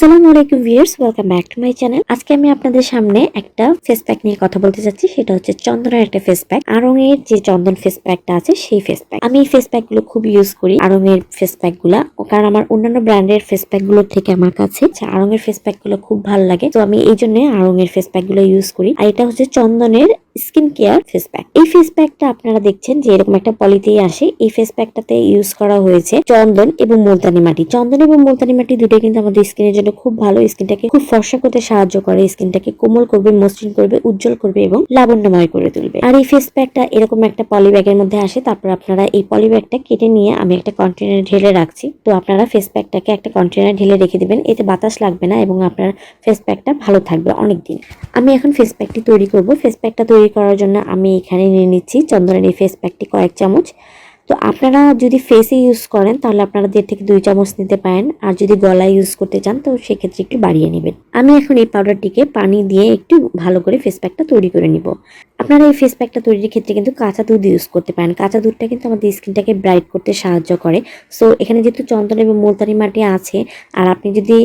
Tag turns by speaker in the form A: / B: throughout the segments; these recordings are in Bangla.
A: আসসালামু আলাইকুম viewers, welcome back to my channel. আজকে আমি আপনাদের সামনে একটা ফেস প্যাক নিয়ে কথা বলতে যাচ্ছি। সেটা হচ্ছে চন্দনের একটা ফেস প্যাক। আড়ং এর যে চন্দন ফেস প্যাকটা আছে সেই ফেস প্যাক। আমি এই ফেস প্যাক গুলো খুব ইউজ করি, আড়ং এর ফেস প্যাক গুলা, কারণ আমার অন্যান্য ব্র্যান্ডের ফেস প্যাক গুলোর থেকে আমার কাছে আড়ং এর ফেস প্যাক গুলো খুব ভালো লাগে। তো আমি এই জন্য আড়ং এর ফেস প্যাক গুলো ইউজ করি। আর এটা হচ্ছে চন্দনের স্কিন কেয়ার ফেস প্যাক। এই ফেস প্যাকটা আপনারা দেখছেন যে এরকম একটা পলিতেই আসে। এই ফেস প্যাকটাতে ইউজ করা হয়েছে চন্দন এবং মুলতানি মাটি। চন্দন এবং মুলতানি মাটি দুটোই কিন্তু আমাদের স্কিনের জন্য খুব ভালো। স্কিনটাকে খুব ফর্সা করতে সাহায্য করে, স্কিনটাকে কোমল করবে, মসৃণ করবে, উজ্জ্বল করবে এবং লাবণ্যময় করে তুলবে। আর এই ফেস প্যাকটা এরকম একটা পলি ব্যাগের মধ্যে আসে। তারপর আপনারা এই পলি ব্যাগটা কেটে নিয়ে আমি একটা কন্টেনারে ঢেলে রাখছি। তো আপনারা ফেস প্যাকটাকে একটা কন্টেনারে ঢেলে রেখে দিবেন, এতে বাতাস লাগবে না এবং আপনার ফেস প্যাকটা ভালো থাকবে অনেকদিন। আমি এখন ফেস প্যাকটি তৈরি করব। ফেস প্যাকটা তৈরি করার জন্য আমি এখানে নিয়ে নিচ্ছি চন্দনের এই ফেস প্যাকটি কয়েক চামচ। তো আপনারা যদি ফেসে ইউজ করেন তাহলে আপনারা 1.5 থেকে 2 চামচ নিতে পারেন, আর যদি গলায় ইউজ করতে চান তো সেক্ষেত্রে একটু বাড়িয়ে নেবেন। আমি এখন এই পাউডারটিকে পানি দিয়ে একটু ভালো করে ফেস প্যাকটা তৈরি করে নিব। আপনারা এই ফেস প্যাকটা তৈরির ক্ষেত্রে কিন্তু কাঁচা দুধ ইউজ করতে পারেন। কাঁচা দুধটা কিন্তু আমাদের স্কিনটাকে ব্রাইট করতে সাহায্য করে। সো এখানে যেহেতু চন্দন এবং মুলতানি মাটি আছে, আর আপনি যদি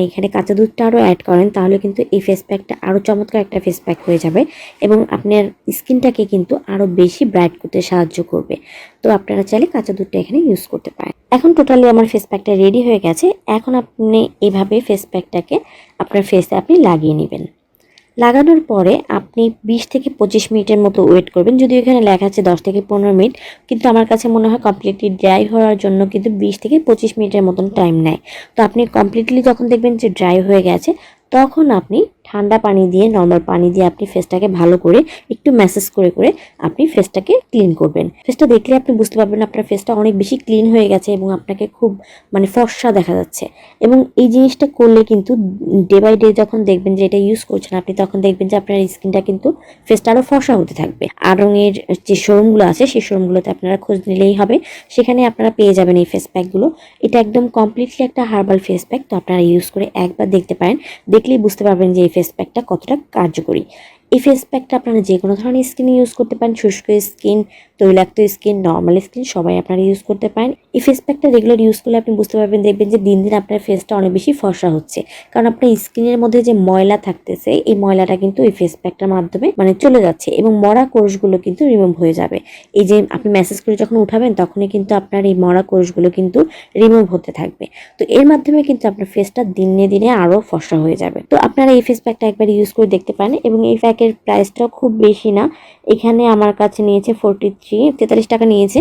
A: এখানে কাঁচা দুধটা আরও অ্যাড করেন তাহলে কিন্তু এই ফেস প্যাকটা আরও চমৎকার একটা ফেস প্যাক হয়ে যাবে এবং আপনার স্কিনটাকে কিন্তু আরও বেশি ব্রাইট করতে সাহায্য করবে। তো আপনারা চাইলে কাঁচা দুধটা এখানে ইউজ করতে পারেন। এখন টোটালি আমার ফেস প্যাকটা রেডি হয়ে গেছে। এখন আপনি এইভাবে ফেস প্যাকটাকে আপনার ফেসে আপনি লাগিয়ে নেবেন। লাগানোর পরে আপনি 20 থেকে 25 মিনিটের মতো ওয়েট করবেন। যদিও এখানে লেখা আছে 10 থেকে 15 মিনিট, কিন্তু আমার কাছে মনে হয় কমপ্লিটলি ড্রাই হওয়ার জন্য কিন্তু 20 থেকে 25 মিনিটের মতন টাইম নেয়। তো আপনি কমপ্লিটলি যখন দেখবেন যে ড্রাই হয়ে গেছে, তখন আপনি ঠান্ডা পানি দিয়ে, নর্মাল পানি দিয়ে আপনি ফেসটাকে ভালো করে একটু ম্যাসেজ করে করে আপনি ফেসটাকে ক্লিন করবেন। ফেসটা দেখলে আপনি বুঝতে পারবেন আপনার ফেসটা অনেক বেশি ক্লিন হয়ে গেছে এবং আপনাকে খুব ফর্সা দেখা যাচ্ছে। এবং এই জিনিসটা করলে কিন্তু ডে বাই ডে যখন দেখবেন যে এটা ইউজ করছেন আপনি, তখন দেখবেন যে আপনার স্কিনটা কিন্তু ফেসটা আরও ফর্সা হতে থাকবে। আড়ং এর যে শোরুমগুলো আছে সেই শোরুমগুলোতে আপনারা খোঁজ নিলেই হবে, সেখানে আপনারা পেয়ে যাবেন এই ফেস প্যাকগুলো। এটা একদম কমপ্লিটলি একটা হার্বাল ফেস প্যাক। তো আপনারা ইউজ করে একবার দেখতে পারেন, দেখলেই বুঝতে পারবেন যে এই ফেস প্যাকটা কতটা কার্যকরী। এই ফেস প্যাকটা আপনারা যে কোনো ধরনের স্কিনে ইউজ করতে পারেন, শুষ্ক স্কিন, তৈলাক্ত স্কিন, নর্মাল স্কিন সবাই আপনারা ইউজ করতে পারেন। এই ফেস প্যাকটা রেগুলার ইউজ করলে আপনি বুঝতে পারবেন, দেখবেন যে দিন দিন আপনার ফেসটা অনেক বেশি ফর্সা হচ্ছে, কারণ আপনার স্কিনের মধ্যে যে ময়লা থাকতেছে এই ময়লাটা কিন্তু এই ফেস প্যাকটার মাধ্যমে চলে যাচ্ছে এবং মরা কোষগুলো কিন্তু রিমুভ হয়ে যাবে। এই যে আপনি মেসেজ করে যখন উঠাবেন তখনই কিন্তু আপনার এই মরা কোষগুলো কিন্তু রিমুভ হতে থাকবে। তো এর মাধ্যমে কিন্তু আপনার ফেসটা দিনে দিনে আরো ফর্সা হয়ে যাবে। তো আপনারা এই ফেস প্যাকটা একবার ইউজ করে দেখতে পারেন এবং এই প্যাকের প্রাইসটাও খুব বেশি না। এখানে আমার কাছে নিয়েছে 43 টাকা নিয়েছে,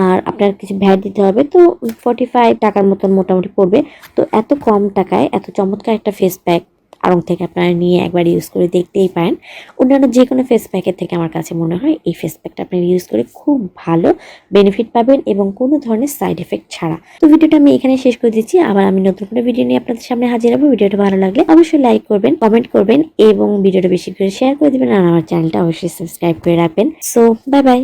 A: আর আপনার কিছু ভ্যাট দিতে হবে, তো 45 টাকার মতন মোটামুটি পড়বে। তো এত কম টাকায় এত চমৎকার একটা ফেস প্যাক আড়ং থেকে আপনারা নিয়ে একবার ইউজ করে দেখতেই পারেন। অন্যান্য যে কোনো ফেস প্যাকের থেকে আমার কাছে মনে হয় এই ফেস প্যাকটা আপনি ইউজ করে খুব ভালো বেনিফিট পাবেন এবং কোনো ধরনের সাইড এফেক্ট ছাড়া। তো ভিডিওটা আমি এখানে শেষ করে দিচ্ছি। আবার আমি নতুন কোনো ভিডিও নিয়ে আপনাদের সামনে হাজির হবো। ভিডিওটা ভালো লাগলে অবশ্যই লাইক করবেন, কমেন্ট করবেন এবং ভিডিওটা বেশি করে শেয়ার করে দিবেন, আর আমার চ্যানেলটা অবশ্যই সাবস্ক্রাইব করে রাখবেন। So bye bye.